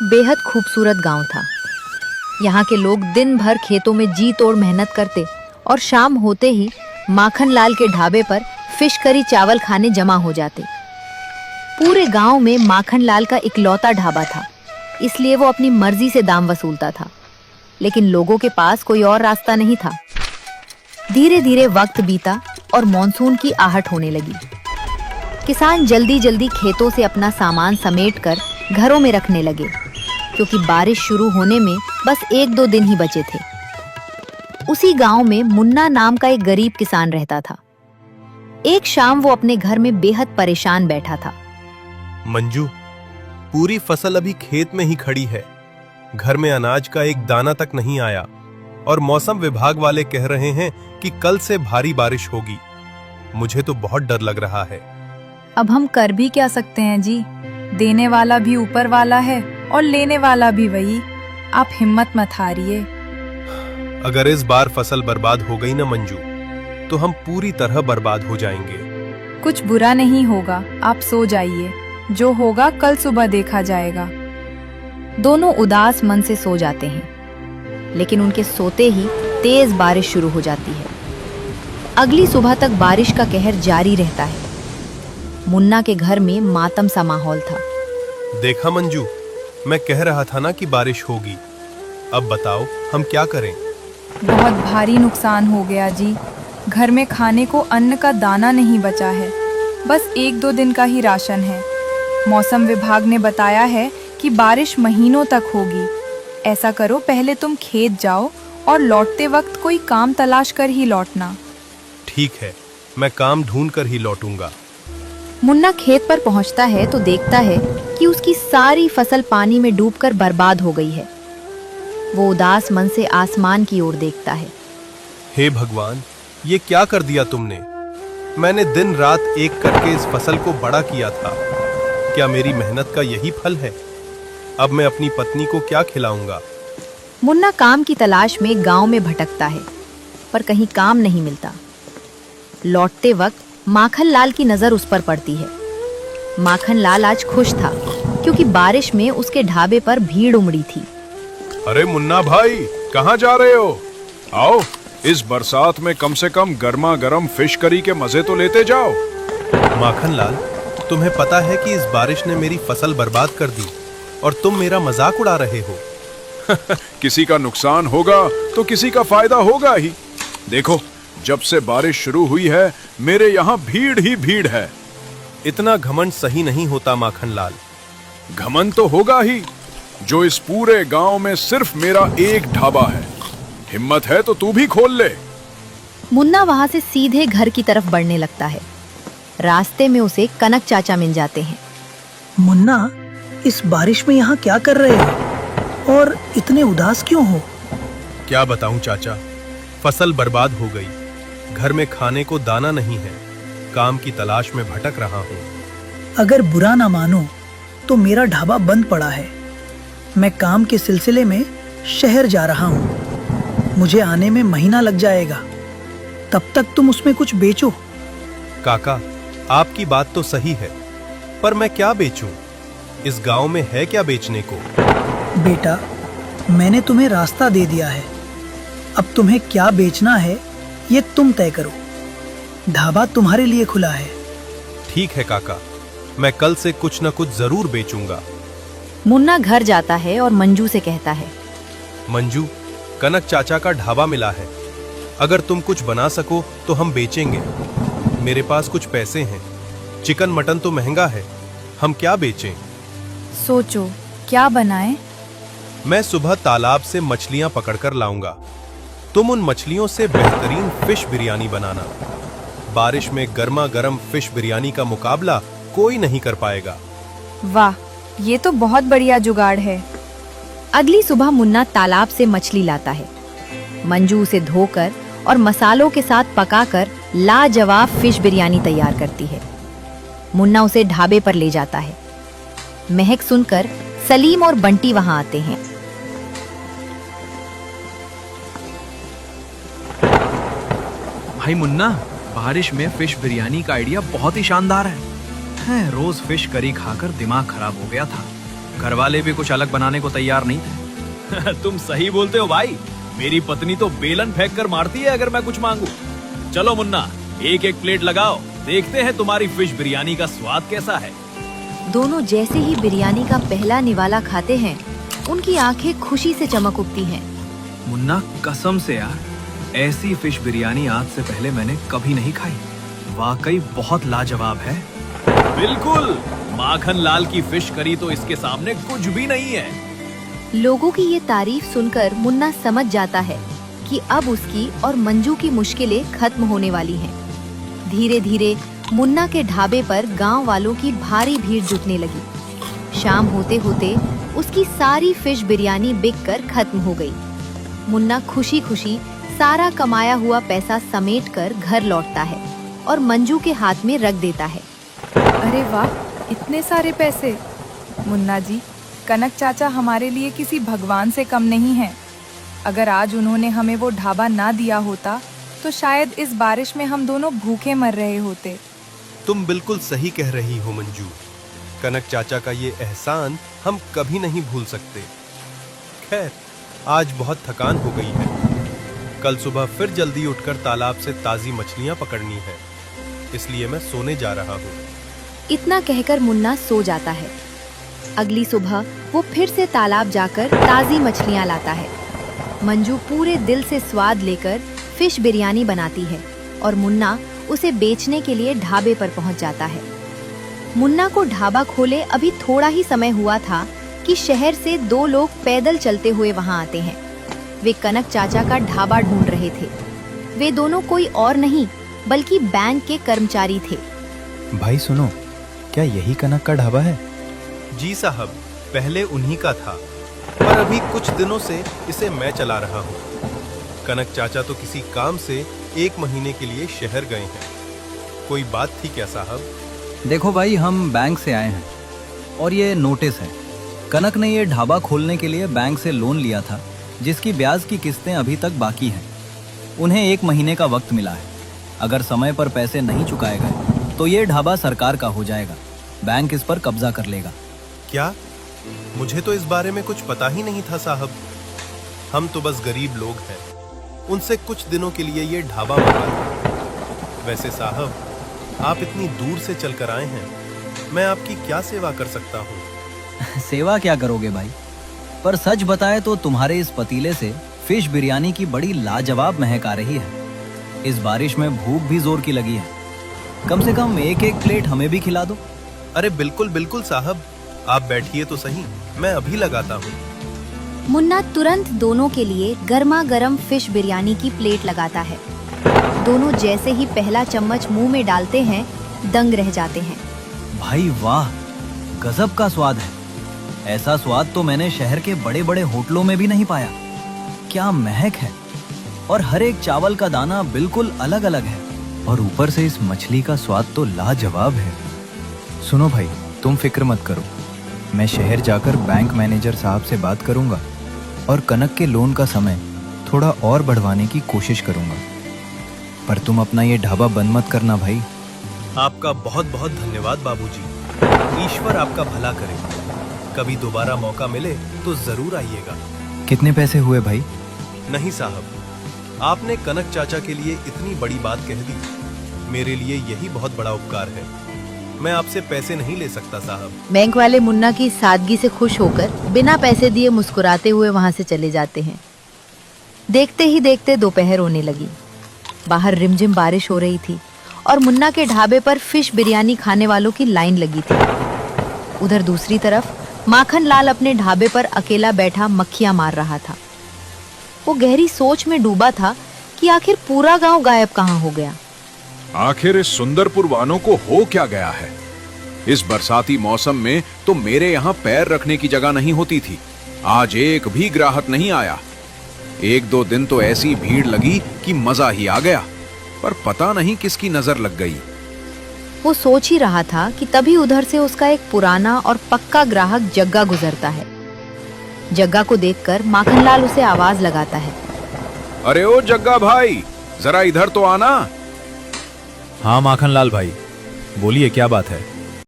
बेहद खूबसूरत गांव था। यहाँ के लोग दिन भर खेतों में जी तोड़ मेहनत करते और शाम होते ही माखन लाल के ढाबे पर फिश करी चावल खाने जमा हो जाते। पूरे गांव में माखन लाल का इकलौता ढाबा था, इसलिए वो अपनी मर्जी से दाम वसूलता था, लेकिन लोगों के पास कोई और रास्ता नहीं था। धीरे धीरे वक्त बीता और मॉनसून की आहट होने लगी। किसान जल्दी जल्दी खेतों से अपना सामान समेटकर घरों में रखने लगे, क्योंकि बारिश शुरू होने में बस 1-2 दिन ही बचे थे। उसी गांव में मुन्ना नाम का एक गरीब किसान रहता था। एक शाम वो अपने घर में बेहद परेशान बैठा था। मंजू, पूरी फसल अभी खेत में ही खड़ी है। घर में अनाज का एक दाना तक नहीं आया और मौसम विभाग वाले कह रहे हैं कि कल से भारी बारिश होगी। मुझे तो बहुत डर लग रहा है। अब हम कर भी क्या सकते हैं जी? देने वाला भी ऊपर वाला है और लेने वाला भी वही। आप हिम्मत मत हारिए। अगर इस बार फसल बर्बाद हो गई ना मंजू, तो हम पूरी तरह बर्बाद हो जाएंगे। कुछ बुरा नहीं होगा, आप सो जाइए। जो होगा कल सुबह देखा जाएगा। दोनों उदास मन से सो जाते हैं, लेकिन उनके सोते ही तेज बारिश शुरू हो जाती है। अगली सुबह तक बारिश का कहर जारी रहता है। मुन्ना के घर में मातम सा माहौल था। देखा मंजू, मैं कह रहा था ना कि बारिश होगी। अब बताओ हम क्या करें? बहुत भारी नुकसान हो गया जी। घर में खाने को अन्न का दाना नहीं बचा है। बस 1-2 दिन का ही राशन है। मौसम विभाग ने बताया है कि बारिश महीनों तक होगी। ऐसा करो, पहले तुम खेत जाओ और लौटते वक्त कोई काम तलाश कर ही लौटना। ठीक है, मैं काम ढूंढ कर ही लौटूंगा। मुन्ना खेत पर पहुंचता है तो देखता है कि उसकी सारी फसल पानी में डूबकर बर्बाद हो गई है। वो उदास मन से आसमान की ओर देखता है। हे भगवान, ये क्या कर दिया तुमने? मैंने दिन रात एक करके इस फसल को बड़ा किया था। क्या मेरी मेहनत का यही फल है? अब मैं अपनी पत्नी को क्या खिलाऊंगा? मुन्ना काम की तलाश में गांव में भटकता है, पर कहीं काम नहीं मिलता। लौटते वक्त माखन लाल की नजर उस पर पड़ती है। माखन लाल आज खुश था, क्योंकि बारिश में उसके ढाबे पर भीड़ उमड़ी थी। अरे मुन्ना भाई, कहाँ जा रहे हो? आओ, इस बरसात में कम से कम गर्मा गर्म फिश करी के मजे तो लेते जाओ। माखन लाल, तुम्हें पता है कि इस बारिश ने मेरी फसल बर्बाद कर दी और तुम मेरा मजाक उड़ा रहे हो। किसी का नुकसान होगा तो किसी का फायदा होगा ही। देखो, जब से बारिश शुरू हुई है मेरे यहाँ भीड़ ही भीड़ है। इतना घमंड सही नहीं होता माखन लाल। घमंड तो होगा ही, जो इस पूरे गांव में सिर्फ मेरा एक ढाबा है। हिम्मत है तो तू भी खोल ले। मुन्ना वहां से सीधे घर की तरफ बढ़ने लगता है। रास्ते में उसे कनक चाचा मिल जाते हैं। मुन्ना, इस बारिश में यहाँ क्या कर रहे हो और इतने उदास क्यों हो? क्या बताऊं चाचा, फसल बर्बाद हो गई। घर में खाने को दाना नहीं है। काम की तलाश में भटक रहा हूँ। अगर बुरा ना मानो तो मेरा ढाबा बंद पड़ा है। मैं काम के सिलसिले में शहर जा रहा हूँ। मुझे आने में महीना लग जाएगा। तब तक तुम उसमें कुछ बेचो। काका, आपकी बात तो सही है, पर मैं क्या बेचूं? इस गांव में है क्या बेचने को? बेटा, मैंने तुम्हें रास्ता दे दिया है। अब तुम्हें क्या बेचना है ये तुम तय करो। ढाबा तुम्हारे लिए खुला है। ठीक है काका, मैं कल से कुछ न कुछ जरूर बेचूंगा। मुन्ना घर जाता है और मंजू से कहता है, मंजू, कनक चाचा का ढाबा मिला है। अगर तुम कुछ बना सको तो हम बेचेंगे। मेरे पास कुछ पैसे हैं। चिकन मटन तो महंगा है, हम क्या बेचें? सोचो, क्या बनाएं? मैं सुबह तालाब से मछलियां पकड़कर लाऊंगा। तुम उन मछलियों से बेहतरीन फिश बिरयानी बनाना। बारिश में गर्मा गर्म फिश बिरयानी का मुकाबला कोई नहीं कर पाएगा। वाह, ये तो बहुत बढ़िया जुगाड़ है। अगली सुबह मुन्ना तालाब से मछली लाता है। मंजू उसे धोकर और मसालों के साथ पकाकर लाजवाब फिश बिरयानी तैयार करती है। मुन्ना उसे ढाबे पर ले जाता है। महक सुनकर सलीम और बंटी वहां आते हैं। भाई मुन्ना, बारिश में फिश बिरयानी का आइडिया बहुत ही शानदार है। रोज फिश करी खाकर दिमाग खराब हो गया था। घर वाले भी कुछ अलग बनाने को तैयार नहीं थे। तुम सही बोलते हो भाई, मेरी पत्नी तो बेलन फेंक कर मारती है अगर मैं कुछ मांगू। चलो मुन्ना, एक एक प्लेट लगाओ, देखते हैं तुम्हारी फिश बिरयानी का स्वाद कैसा है। दोनों जैसे ही बिरयानी का पहला निवाला खाते हैं, उनकी आंखें खुशी से चमक उठती हैं। मुन्ना कसम से यार, ऐसी फिश बिरयानी आज से पहले मैंने कभी नहीं खाई। वाकई बहुत लाजवाब है। बिल्कुल, माखन लाल की फिश करी तो इसके सामने कुछ भी नहीं है। लोगों की ये तारीफ सुनकर मुन्ना समझ जाता है कि अब उसकी और मंजू की मुश्किलें खत्म होने वाली हैं। धीरे धीरे मुन्ना के ढाबे पर गांव वालों की भारी भीड़ जुटने लगी। शाम होते होते उसकी सारी फिश बिरयानी बिककर खत्म हो गई। मुन्ना खुशी खुशी सारा कमाया हुआ पैसा समेटकर घर लौटता है और मंजू के हाथ में रख देता है। अरे वाह, इतने सारे पैसे! मुन्ना जी, कनक चाचा हमारे लिए किसी भगवान से कम नहीं हैं। अगर आज उन्होंने हमें वो ढाबा ना दिया होता तो शायद इस बारिश में हम दोनों भूखे मर रहे होते। तुम बिल्कुल सही कह रही हो मंजू। कनक चाचा का ये एहसान हम कभी नहीं भूल सकते। खैर, आज बहुत थकान हो गई है। कल सुबह फिर जल्दी उठकर तालाब से ताजी मछलियां पकड़नी है, इसलिए मैं सोने जा रहा हूँ। इतना कहकर मुन्ना सो जाता है। अगली सुबह वो फिर से तालाब जाकर ताजी मछलियां लाता है। मंजू पूरे दिल से स्वाद लेकर फिश बिरयानी बनाती है और मुन्ना उसे बेचने के लिए ढाबे पर पहुंच जाता है। मुन्ना को ढाबा खोले अभी थोड़ा ही समय हुआ था कि शहर से दो लोग पैदल चलते हुए वहां आते हैं। वे कनक चाचा का ढाबा ढूंढ रहे थे। वे दोनों कोई और नहीं बल्कि बैंक के कर्मचारी थे। भाई सुनो, क्या यही कनक का ढाबा है? जी साहब, पहले उन्हीं का था, पर अभी कुछ दिनों से इसे मैं चला रहा हूँ। कनक चाचा तो किसी काम से 1 महीने के लिए शहर गए हैं। कोई बात थी क्या साहब? देखो भाई, हम बैंक से आए हैं और ये नोटिस है। कनक ने ये ढाबा खोलने के लिए बैंक से लोन लिया था, जिसकी ब्याज की किस्तें अभी तक बाकी हैं। उन्हें 1 महीने का वक्त मिला है। अगर समय पर पैसे नहीं चुकाए गए तो ये ढाबा सरकार का हो जाएगा। बैंक इस पर कब्जा कर लेगा। क्या? मुझे तो इस बारे में कुछ पता ही नहीं था साहब। हम तो बस गरीब लोग हैं। उनसे कुछ दिनों के लिए ये ढाबा मंगा था। वैसे साहब, आप इतनी दूर से चलकर आए हैं, मैं आपकी क्या सेवा कर सकता हूँ? सेवा क्या करोगे भाई, पर सच बताए तो तुम्हारे इस पतीले से फिश बिरयानी की बड़ी लाजवाब महक आ रही है। इस बारिश में भूख भी जोर की लगी है। कम से कम 1-1 प्लेट हमें भी खिला दो। अरे बिल्कुल बिल्कुल साहब, आप बैठिए तो सही, मैं अभी लगाता हूँ। मुन्ना तुरंत दोनों के लिए गर्मा गर्म फिश बिरयानी की प्लेट लगाता है। दोनों जैसे ही पहला चम्मच मुंह में डालते हैं, दंग रह जाते हैं। भाई वाह, गजब का स्वाद है। ऐसा स्वाद तो मैंने शहर के बड़े बड़े होटलों में भी नहीं पाया। क्या महक है, और हर एक चावल का दाना बिल्कुल अलग अलग है। और ऊपर से इस मछली का स्वाद तो लाजवाब है। सुनो भाई, तुम फिक्र मत करो, मैं शहर जाकर बैंक मैनेजर साहब से बात करूंगा और कनक के लोन का समय थोड़ा और बढ़वाने की कोशिश करूंगा। पर तुम अपना ये ढाबा बंद मत करना भाई। आपका बहुत बहुत धन्यवाद बाबूजी। ईश्वर आपका भला करे। कभी दोबारा मौका मिले तो जरूर आइएगा। कितने पैसे हुए भाई? नहीं साहब, आपने कनक चाचा के लिए इतनी बड़ी बात कह दी। मेरे लिए यही बहुत बड़ा उपकार है। मैं आपसे पैसे नहीं ले सकता साहब। बैंक वाले मुन्ना की सादगी से खुश होकर बिना पैसे दिए मुस्कुराते हुए वहां से चले जाते हैं। देखते ही देखते दोपहर होने लगी। बाहर रिमझिम बारिश हो रही थी और मुन्ना के ढाबे पर फिश बिरयानी खाने वालों की लाइन लगी थी। उधर दूसरी तरफ माखन लाल अपने ढाबे पर अकेला बैठा मक्खियां मार रहा था। वो गहरी सोच में डूबा था कि आखिर पूरा गांव गायब कहाँ हो गया। आखिर इस सुंदरपुर वालों को हो क्या गया है? इस बरसाती मौसम में तो मेरे यहाँ पैर रखने की जगह नहीं होती थी। आज एक भी ग्राहक नहीं आया। 1-2 दिन तो ऐसी भीड़ लगी कि मजा ही आ गया, पर पता नहीं किसकी नजर लग गई। वो सोच ही रहा था कि तभी उधर से उसका एक पुराना और पक्का ग्राहक जग्गा गुजरता है। जग्गा को देखकर माखनलाल उसे आवाज लगाता है। अरे ओ जग्गा भाई, जरा इधर तो आना। हाँ माखनलाल भाई, बोलिए क्या बात है?